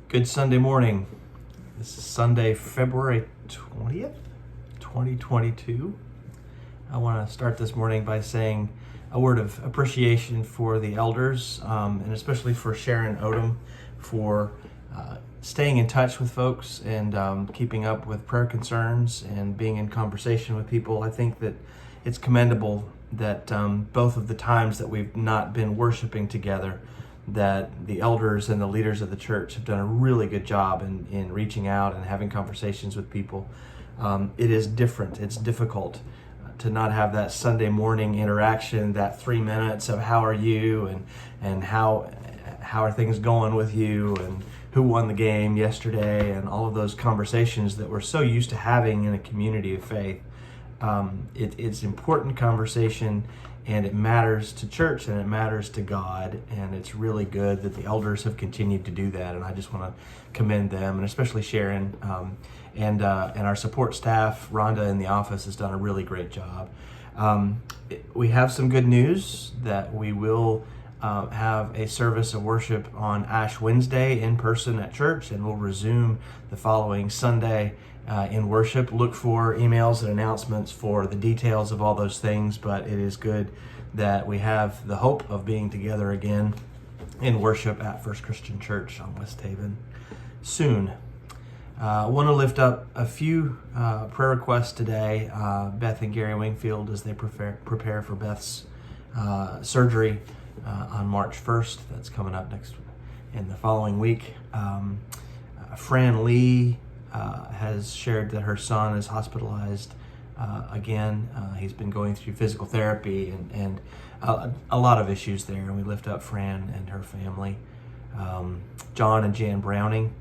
Good Sunday morning. This is Sunday, February 20th, 2022. I want to start this morning by saying a word of appreciation for the elders, and especially for Sharon Odom for staying in touch with folks and keeping up with prayer concerns and being in conversation with people. I think that it's commendable that both of the times that we've not been worshiping together, that the elders and the leaders of the church have done a really good job in reaching out and having conversations with people. It is different. It's difficult to not have that Sunday morning interaction, that 3 minutes of how are you and how are things going with you and who won the game yesterday and all of those conversations that we're so used to having in a community of faith. It's important conversation, and it matters to church and it matters to God, and it's really good that the elders have continued to do that, and I just want to commend them, and especially Sharon and our support staff. Rhonda in the office has done a really great job. We have some good news that we will have a service of worship on Ash Wednesday in person at church, and we'll resume the following Sunday in worship. Look for emails and announcements for the details of all those things, but it is good that we have the hope of being together again in worship at First Christian Church on West Haven soon. I want to lift up a few prayer requests today. Beth and Gary Wingfield, as they prepare for Beth's surgery on March 1st. That's coming up next in the following week. Fran Lee has shared that her son is hospitalized again. He's been going through physical therapy and a lot of issues there, and we lift up Fran and her family. John and Jan Browning.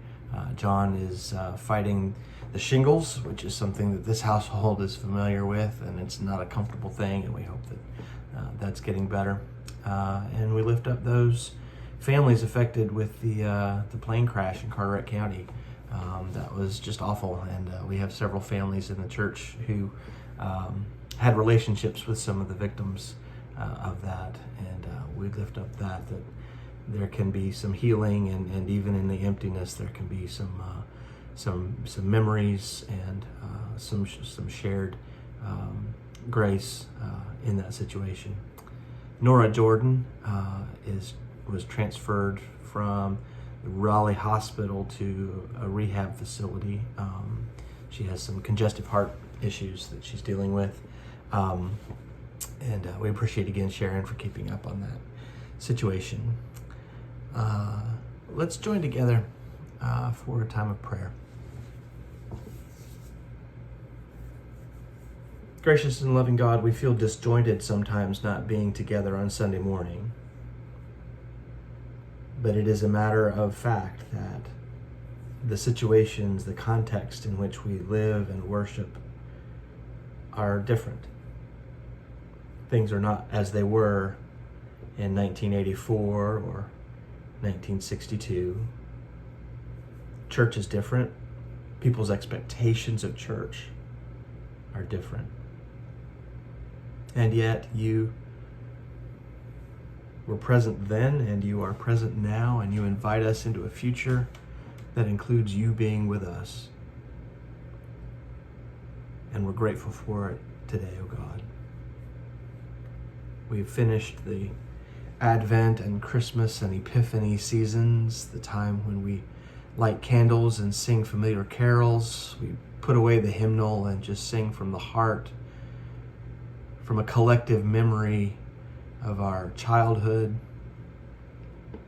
John is fighting the shingles, which is something that this household is familiar with, and it's not a comfortable thing, and we hope that that's getting better. And we lift up those families affected with the plane crash in Carteret County. That was just awful, and we have several families in the church who had relationships with some of the victims of that, and we lift up that there can be some healing, and even in the emptiness there can be some memories and some shared grace in that situation. Nora Jordan was transferred from Raleigh Hospital to a rehab facility. She has some congestive heart issues that she's dealing with. And we appreciate again Sharon for keeping up on that situation. Let's join together for a time of prayer. Gracious and loving God, we feel disjointed sometimes not being together on Sunday morning. But it is a matter of fact that the situations, the context in which we live and worship are different. Things are not as they were in 1984 or 1962. Church is different. People's expectations of church are different. And yet you were present then, and you are present now, and you invite us into a future that includes you being with us. And we're grateful for it today, oh God. We've finished the Advent and Christmas and Epiphany seasons, the time when we light candles and sing familiar carols. We put away the hymnal and just sing from the heart, from a collective memory of our childhood.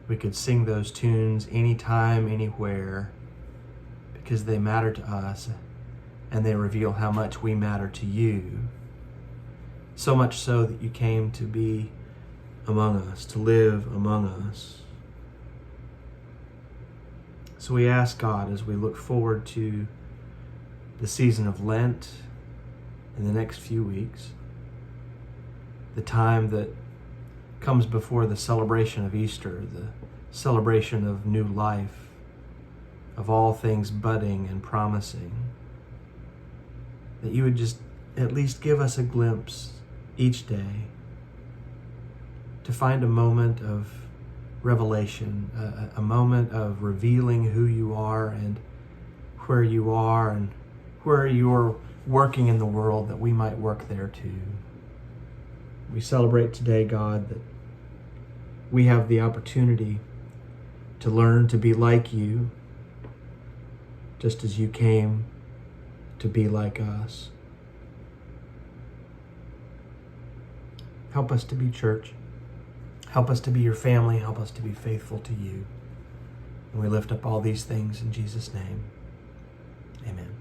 We could sing those tunes anytime, anywhere, because they matter to us and they reveal how much we matter to you. So much so that you came to be among us, to live among us. So we ask God, as we look forward to the season of Lent in the next few weeks, the time that comes before the celebration of Easter, the celebration of new life, of all things budding and promising, that you would just at least give us a glimpse each day to find a moment of revelation, a moment of revealing who you are and where you are and where you're working in the world, that we might work there too. We celebrate today, God, that we have the opportunity to learn to be like you, just as you came to be like us. Help us to be church. Help us to be your family. Help us to be faithful to you. And we lift up all these things in Jesus' name. Amen.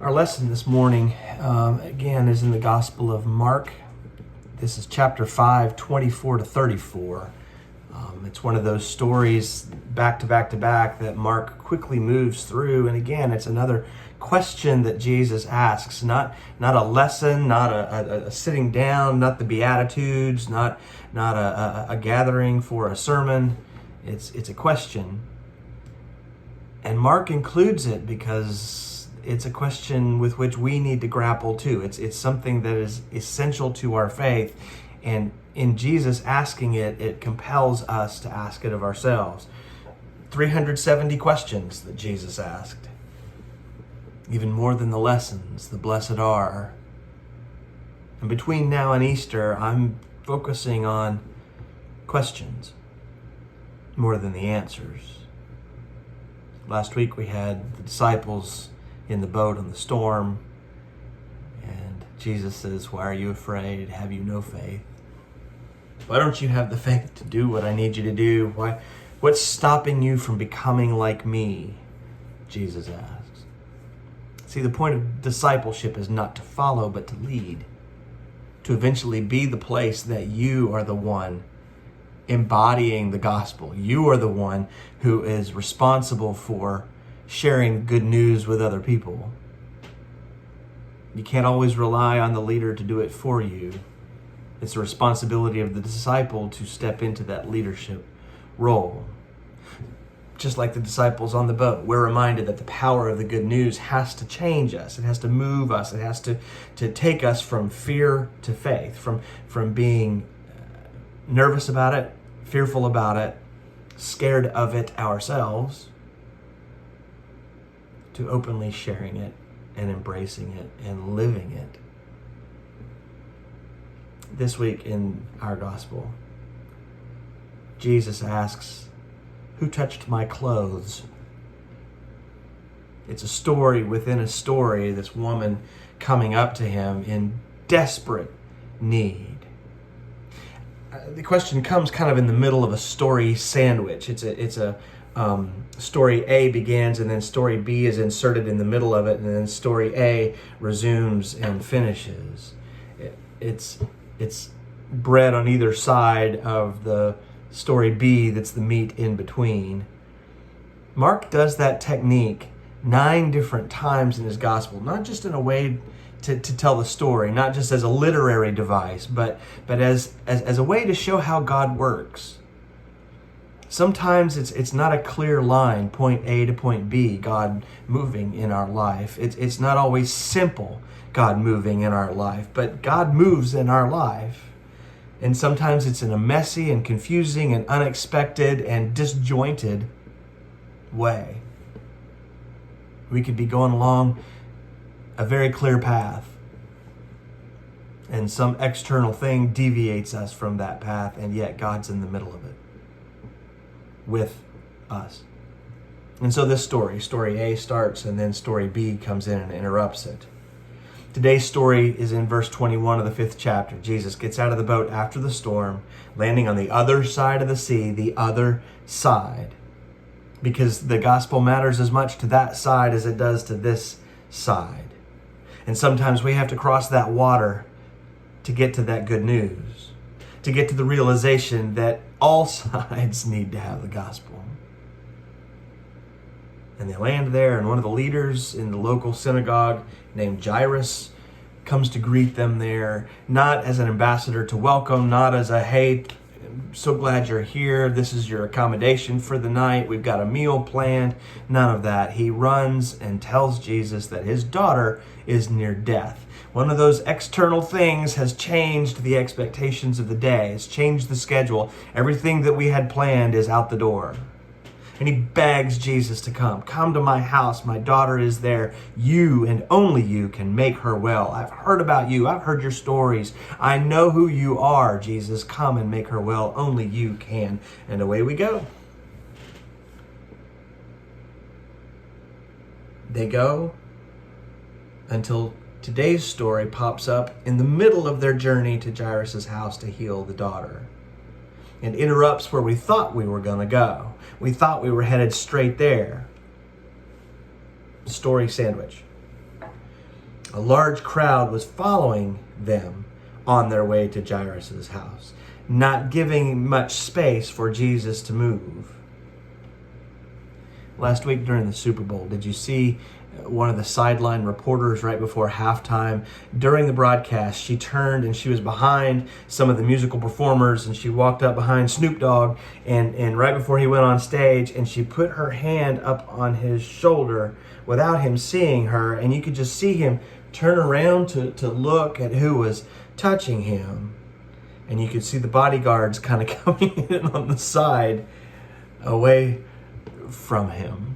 Our lesson this morning, again, is in the Gospel of Mark. This is chapter 5, 24 to 34. It's one of those stories back to back to back that Mark quickly moves through. And again, it's another question that Jesus asks. Not a lesson, not a sitting down, not the Beatitudes, not a gathering for a sermon. It's a question. And Mark includes it because it's a question with which we need to grapple too. It's something that is essential to our faith. And in Jesus asking it, it compels us to ask it of ourselves. 370 questions that Jesus asked. Even more than the lessons, the blessed are. And between now and Easter, I'm focusing on questions more than the answers. Last week we had the disciples in the boat on the storm, and Jesus says, "Why are you afraid? Have you no faith? Why don't you have the faith to do what I need you to do? What's stopping you from becoming like me?" Jesus asks. See, the point of discipleship is not to follow, but to lead. To eventually be the place that you are the one embodying the gospel. You are the one who is responsible for sharing good news with other people. You can't always rely on the leader to do it for you. It's the responsibility of the disciple to step into that leadership role. Just like the disciples on the boat, we're reminded that the power of the good news has to change us. It has to move us. It has to take us from fear to faith, from being nervous about it, fearful about it, scared of it ourselves, to openly sharing it and embracing it and living it. This week in our gospel, Jesus asks, "Who touched my clothes?" It's a story within a story, this woman coming up to him in desperate need. The question comes kind of in the middle of a story sandwich. It's a story A begins, and then story B is inserted in the middle of it, and then story A resumes and finishes. It's bread on either side of the story B that's the meat in between. Mark does that technique 9 different times in his gospel, not just in a way to tell the story, not just as a literary device, but as a way to show how God works. Sometimes it's not a clear line, point A to point B, God moving in our life. It's not always simple, God moving in our life, but God moves in our life. And sometimes it's in a messy and confusing and unexpected and disjointed way. We could be going along a very clear path, and some external thing deviates us from that path, and yet God's in the middle of it with us. And so this story A starts, and then story B comes in and interrupts it. Today's story is in verse 21 of the 5th chapter. Jesus gets out of the boat after the storm, landing on the other side of the sea, the other side, because the gospel matters as much to that side as it does to this side. And sometimes we have to cross that water to get to that good news, to get to the realization that all sides need to have the gospel. And they land there, and one of the leaders in the local synagogue named Jairus comes to greet them there, not as an ambassador to welcome, not as a, "Hey, so glad you're here. This is your accommodation for the night. We've got a meal planned. None of that. He runs and tells Jesus that his daughter is near death. One of those external things has changed the expectations of the day. It's changed the schedule. Everything that we had planned is out the door. And he begs Jesus to come. Come to my house. My daughter is there. You and only you can make her well. I've heard about you. I've heard your stories. I know who you are, Jesus. Come and make her well. Only you can. And away we go. They go until today's story pops up in the middle of their journey to Jairus' house to heal the daughter. And interrupts where we thought we were going to go. We thought we were headed straight there. Story sandwich. A large crowd was following them on their way to Jairus' house, not giving much space for Jesus to move. Last week during the Super Bowl, did you see one of the sideline reporters right before halftime? During the broadcast, she turned and she was behind some of the musical performers, and she walked up behind Snoop Dogg and right before he went on stage, and she put her hand up on his shoulder without him seeing her, and you could just see him turn around to look at who was touching him. And you could see the bodyguards kind of coming in on the side away from him.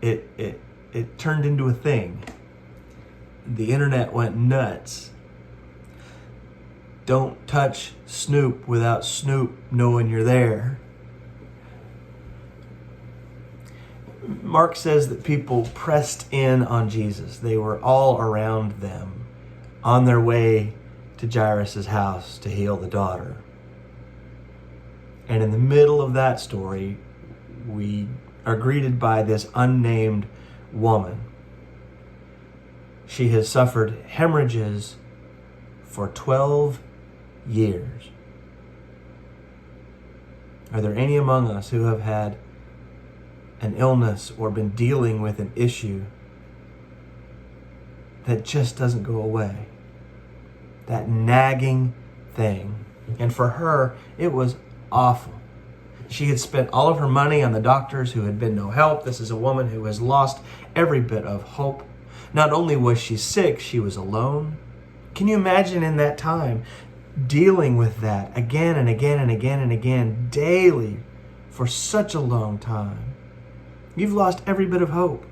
It turned into a thing. The internet went nuts. Don't touch Snoop without Snoop knowing you're there. Mark says that people pressed in on Jesus. They were all around them on their way to Jairus' house to heal the daughter. And in the middle of that story, we are greeted by this unnamed woman. She has suffered hemorrhages for 12 years. Are there any among us who have had an illness or been dealing with an issue that just doesn't go away? That nagging thing. And for her, it was awful. She had spent all of her money on the doctors who had been no help. This is a woman who has lost every bit of hope. Not only was she sick, she was alone. Can you imagine in that time dealing with that again and again and again and again daily for such a long time? You've lost every bit of hope.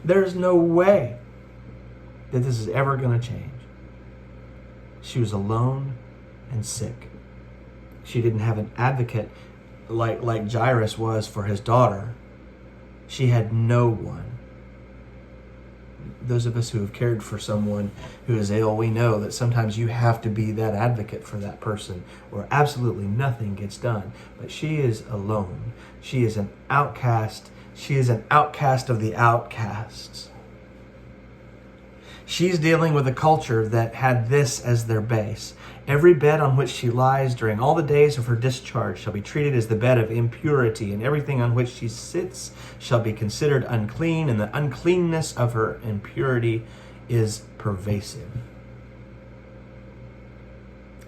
There's no way that this is ever going to change. She was alone and sick. She didn't have an advocate like Jairus was for his daughter. She had no one. Those of us who have cared for someone who is ill, we know that sometimes you have to be that advocate for that person, or absolutely nothing gets done. But she is alone. She is an outcast. She is an outcast of the outcasts. She's dealing with a culture that had this as their base. Every bed on which she lies during all the days of her discharge shall be treated as the bed of impurity, and everything on which she sits shall be considered unclean, and the uncleanness of her impurity is pervasive.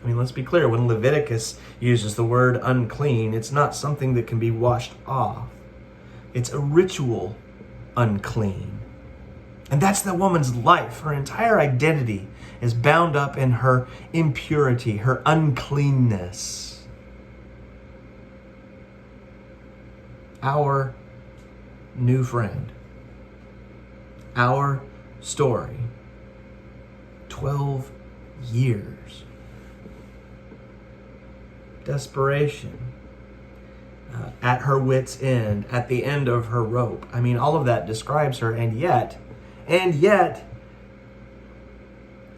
I mean, let's be clear. When Leviticus uses the word unclean, it's not something that can be washed off. It's a ritual unclean. And that's the woman's life. Her entire identity is bound up in her impurity, her uncleanness. Our new friend. Our story. 12 years. Desperation. At her wit's end, at the end of her rope. I mean, all of that describes her, and yet,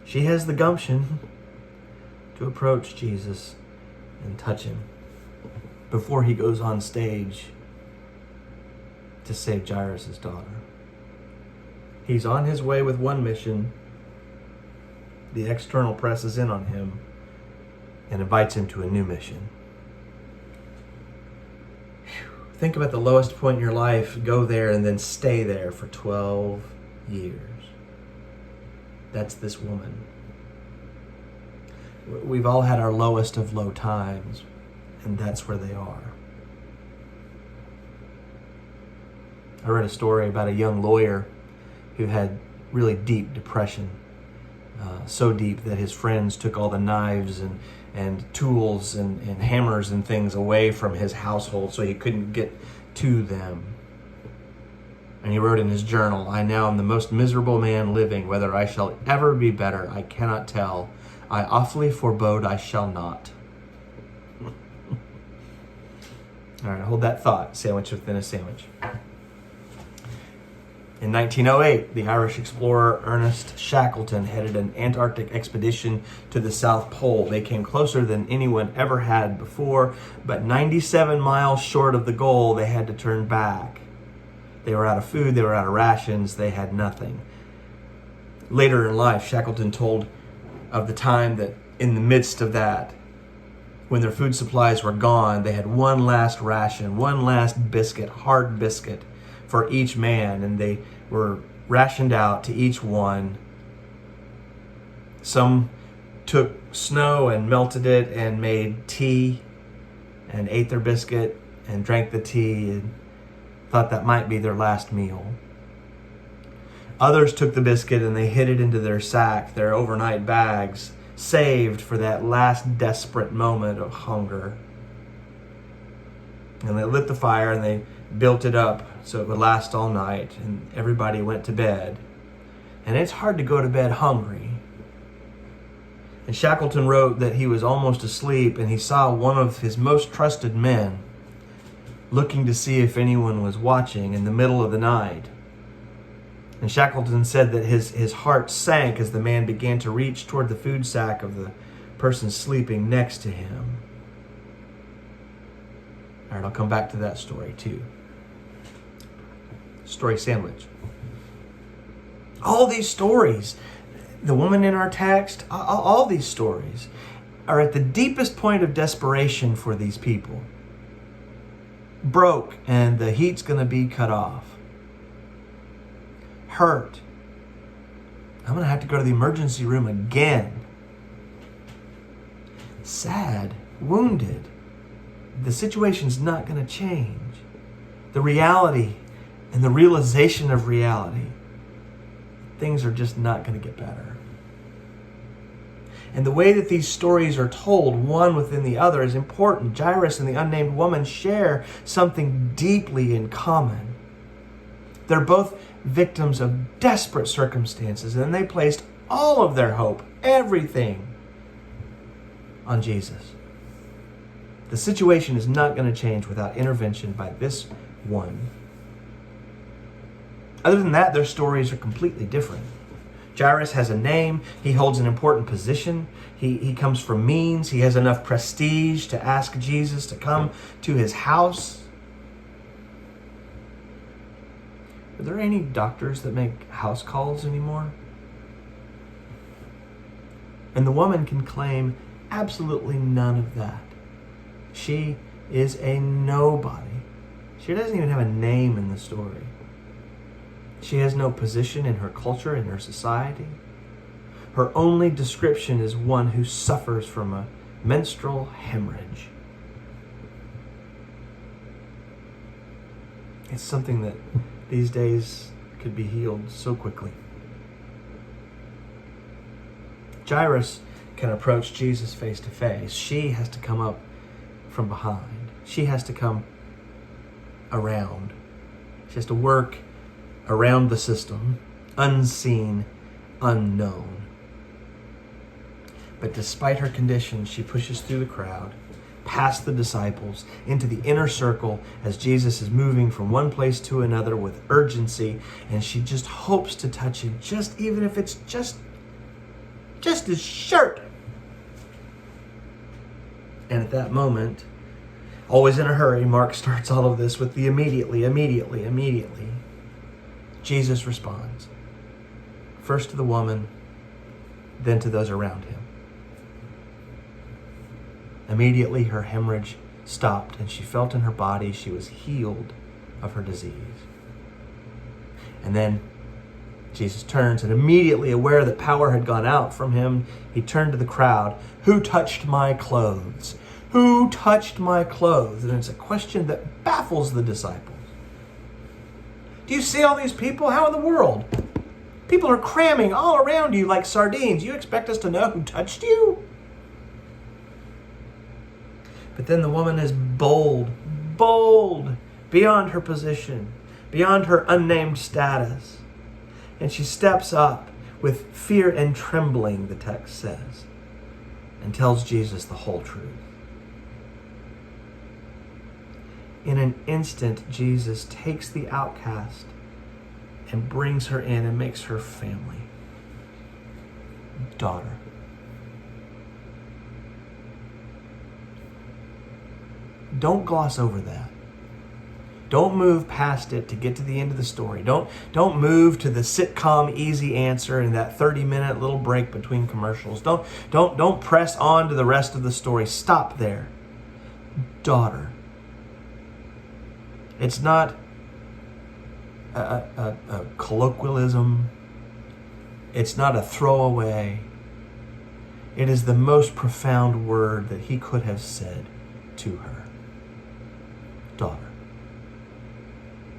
she has the gumption to approach Jesus and touch him before he goes on stage to save Jairus' daughter. He's on his way with one mission. The external presses in on him and invites him to a new mission. Think about the lowest point in your life, go there and then stay there for 12 years. That's this woman. We've all had our lowest of low times, and that's where they are. I read a story about a young lawyer who had really deep depression, so deep that his friends took all the knives and tools and hammers and things away from his household so he couldn't get to them. And he wrote in his journal, "I now am the most miserable man living. Whether I shall ever be better, I cannot tell. I awfully forebode I shall not." All right, hold that thought. Sandwich within a sandwich. In 1908, the Irish explorer Ernest Shackleton headed an Antarctic expedition to the South Pole. They came closer than anyone ever had before, but 97 miles short of the goal, they had to turn back. They were out of food, they were out of rations, they had nothing. Later in life, Shackleton told of the time that in the midst of that, when their food supplies were gone, they had one last ration, one last biscuit, hard biscuit, for each man, and they were rationed out to each one. Some took snow and melted it and made tea and ate their biscuit and drank the tea and thought that might be their last meal. Others took the biscuit and they hid it into their sack, their overnight bags, saved for that last desperate moment of hunger. And they lit the fire and they built it up so it would last all night, and everybody went to bed. And it's hard to go to bed hungry. And Shackleton wrote that he was almost asleep and he saw one of his most trusted men looking to see if anyone was watching in the middle of the night. And Shackleton said that his heart sank as the man began to reach toward the food sack of the person sleeping next to him. All right, I'll come back to that story too. Story sandwich. All these stories, the woman in our text, all these stories are at the deepest point of desperation for these people. Broke and the heat's going to be cut off. Hurt. I'm going to have to go to the emergency room again. Sad. Wounded. The situation's not going to change. The reality and the realization of reality, things are just not going to get better. And the way that these stories are told, one within the other, is important. Jairus and the unnamed woman share something deeply in common. They're both victims of desperate circumstances, and they placed all of their hope, everything, on Jesus. The situation is not going to change without intervention by this one. Other than that, their stories are completely different. Jairus has a name. He holds an important position. He comes from means. He has enough prestige to ask Jesus to come to his house. Are there any doctors that make house calls anymore? And the woman can claim absolutely none of that. She is a nobody. She doesn't even have a name in the story. She has no position in her culture, in her society. Her only description is one who suffers from a menstrual hemorrhage. It's something that these days could be healed so quickly. Jairus can approach Jesus face to face. She has to come up from behind. She has to come around. She has to work around the system, unseen, unknown. But despite her condition, she pushes through the crowd, past the disciples, into the inner circle as Jesus is moving from one place to another with urgency, and she just hopes to touch him, just even if it's just his shirt. And at that moment, always in a hurry, Mark starts all of this with the immediately. Jesus responds, first to the woman, then to those around him. Immediately her hemorrhage stopped, and she felt in her body she was healed of her disease. And then Jesus turns, and immediately aware that power had gone out from him, he turned to the crowd. Who touched my clothes? Who touched my clothes? And it's a question that baffles the disciples. Do you see all these people? How in the world? People are cramming all around you like sardines. You expect us to know who touched you? But then the woman is bold beyond her position, beyond her unnamed status. And she steps up with fear and trembling, the text says, and tells Jesus the whole truth. In an instant, Jesus takes the outcast and brings her in and makes her family. Daughter. Don't gloss over that. Don't move past it to get to the end of the story. Don't move to the sitcom easy answer and that 30-minute little break between commercials. Don't press on to the rest of the story. Stop there. Daughter. It's not a colloquialism. It's not a throwaway. It is the most profound word that he could have said to her. Daughter.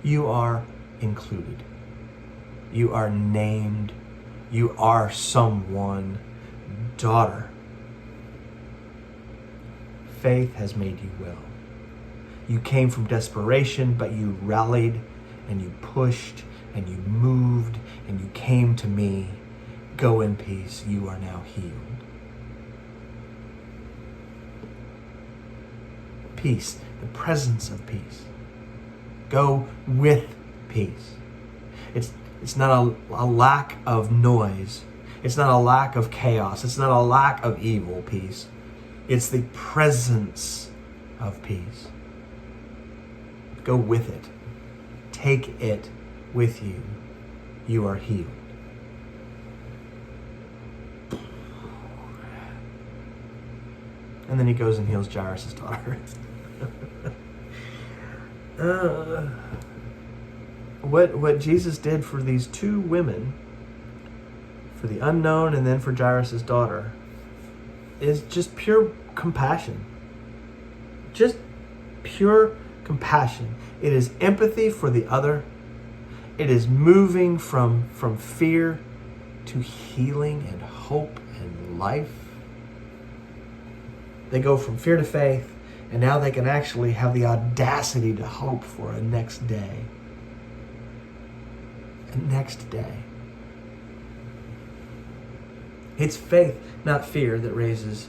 You are included. You are named. You are someone. Daughter. Faith has made you well. You came from desperation, but you rallied and you pushed and you moved and you came to me. Go in peace. You are now healed. Peace, the presence of peace. Go with peace. It's not a lack of noise. It's not a lack of chaos. It's not a lack of evil peace. It's the presence of peace. Go with it. Take it with you. You are healed. And then he goes and heals Jairus' daughter. What Jesus did for these two women, for the unknown and then for Jairus' daughter, is just pure compassion. Just pure compassion. It is empathy for the other. It is moving from fear to healing and hope and life. They go from fear to faith, and now they can actually have the audacity to hope for a next day. A next day. It's faith, not fear, that raises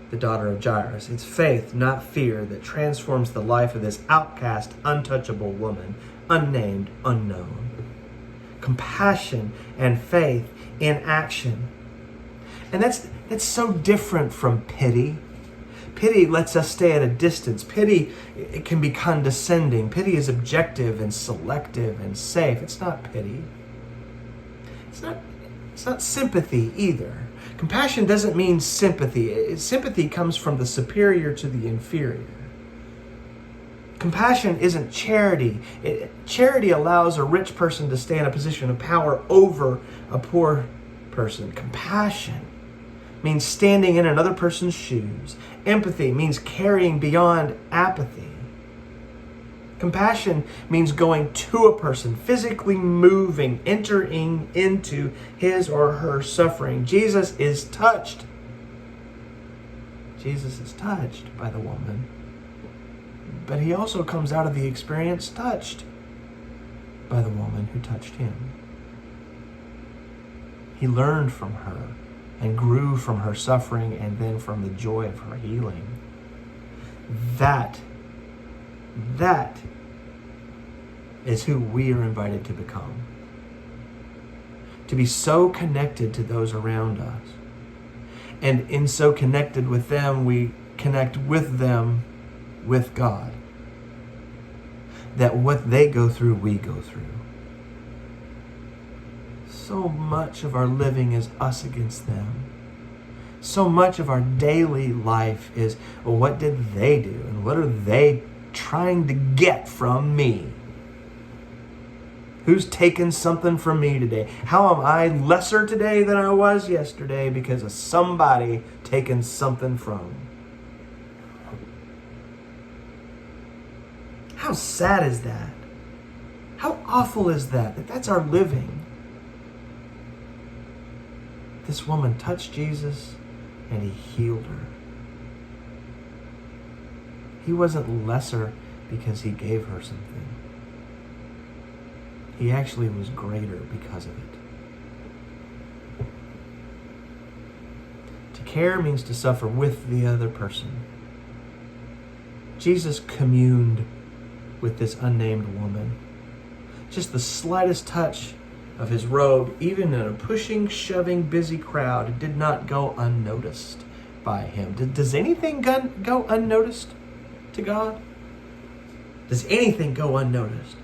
the daughter of Jairus. It's faith, not fear, that transforms the life of this outcast, untouchable woman, unnamed, unknown. Compassion and faith in action. And that's so different from pity. Pity lets us stay at a distance. Pity, it can be condescending. Pity is objective and selective and safe. It's not pity. It's not sympathy either. Compassion doesn't mean sympathy. Sympathy comes from the superior to the inferior. Compassion isn't charity. Charity allows a rich person to stay in a position of power over a poor person. Compassion means standing in another person's shoes. Empathy means carrying beyond apathy. Compassion means going to a person, physically moving, entering into his or her suffering. Jesus is touched. Jesus is touched by the woman. But he also comes out of the experience touched by the woman who touched him. He learned from her and grew from her suffering and then from the joy of her healing. That is who we are invited to become. To be so connected to those around us. And in so connected with them, we connect with them with God. That what they go through, we go through. So much of our living is us against them. So much of our daily life is, well, what did they do? And what are they trying to get from me? Who's taken something from me today? How am I lesser today than I was yesterday because of somebody taking something from? How sad is that? How awful is that that's our living? This woman touched Jesus and he healed her. He wasn't lesser because he gave her something. He actually was greater because of it. To care means to suffer with the other person. Jesus communed with this unnamed woman. Just the slightest touch of his robe, even in a pushing, shoving, busy crowd, did not go unnoticed by him. Does anything go unnoticed to God? Does anything go unnoticed?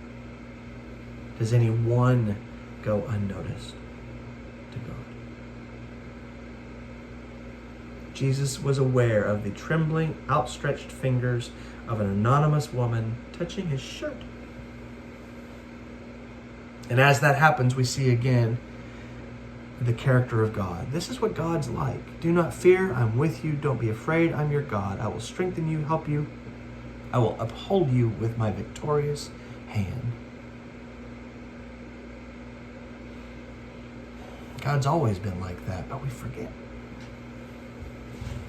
Does anyone go unnoticed to God? Jesus was aware of the trembling, outstretched fingers of an anonymous woman touching his shirt. And as that happens, we see again the character of God. This is what God's like. Do not fear, I'm with you. Don't be afraid, I'm your God. I will strengthen you, help you. I will uphold you with my victorious hand. God's always been like that, but we forget.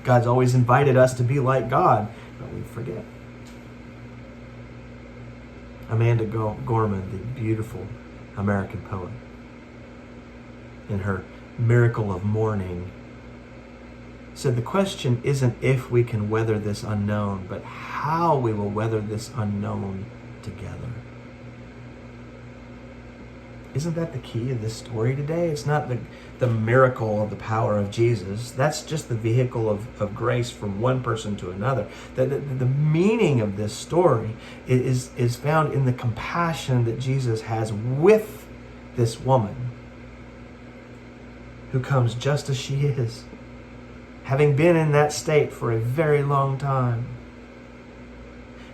God's always invited us to be like God, but we forget. Amanda Gorman, the beautiful American poet, in her Miracle of Mourning, said the question isn't if we can weather this unknown, but how we will weather this unknown together. Isn't that the key of this story today? It's not the miracle of the power of Jesus. That's just the vehicle of grace from one person to another. The meaning of this story is found in the compassion that Jesus has with this woman who comes just as she is, having been in that state for a very long time.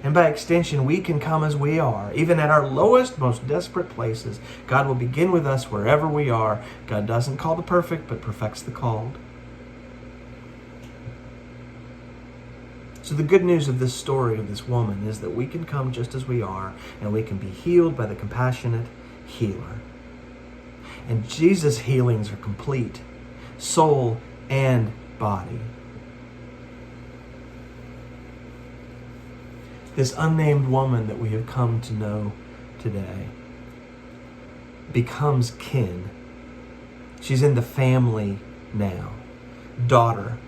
And by extension, we can come as we are, even at our lowest, most desperate places. God will begin with us wherever we are. God doesn't call the perfect, but perfects the called. So the good news of this story of this woman is that we can come just as we are, and we can be healed by the compassionate healer. And Jesus' healings are complete, soul and body. This unnamed woman that we have come to know today becomes kin. She's in the family now. Daughter.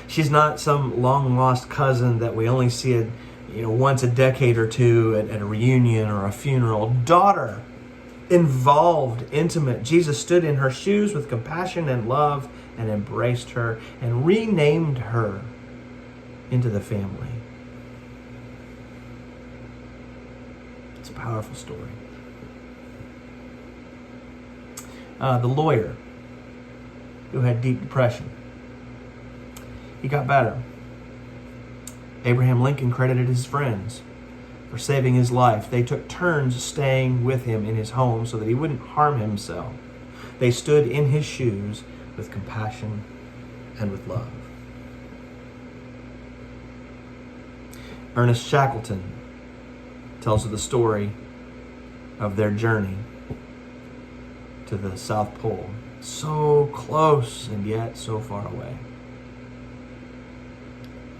She's not some long-lost cousin that we only see once a decade or two at a reunion or a funeral. Daughter. Involved, intimate. Jesus stood in her shoes with compassion and love and embraced her and renamed her into the family. It's a powerful story. The lawyer who had deep depression, he got better. Abraham Lincoln credited his friends for saving his life. They took turns staying with him in his home so that he wouldn't harm himself. They stood in his shoes with compassion and with love. Ernest Shackleton tells of the story of their journey to the South Pole. So close and yet so far away.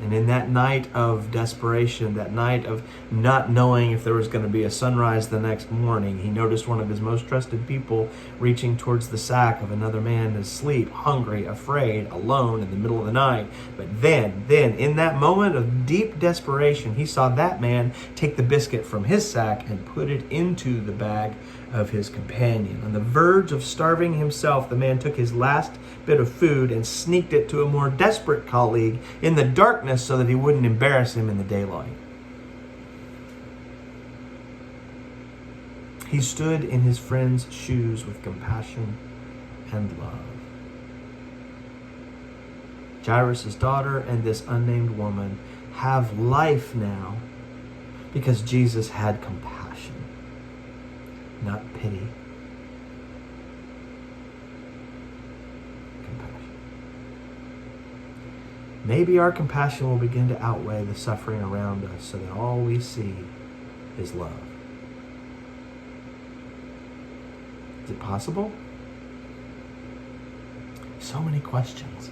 And in that night of desperation, that night of not knowing if there was going to be a sunrise the next morning, he noticed one of his most trusted people reaching towards the sack of another man asleep, hungry, afraid, alone in the middle of the night. But then, in that moment of deep desperation, he saw that man take the biscuit from his sack and put it into the bag of his companion. On the verge of starving himself, the man took his last bit of food and sneaked it to a more desperate colleague in the darkness so that he wouldn't embarrass him in the daylight. He stood in his friend's shoes with compassion and love. Jairus' daughter and this unnamed woman have life now because Jesus had compassion, not pity. pity, compassion. Maybe our compassion will begin to outweigh the suffering around us so that all we see is love. Is it possible? So many questions.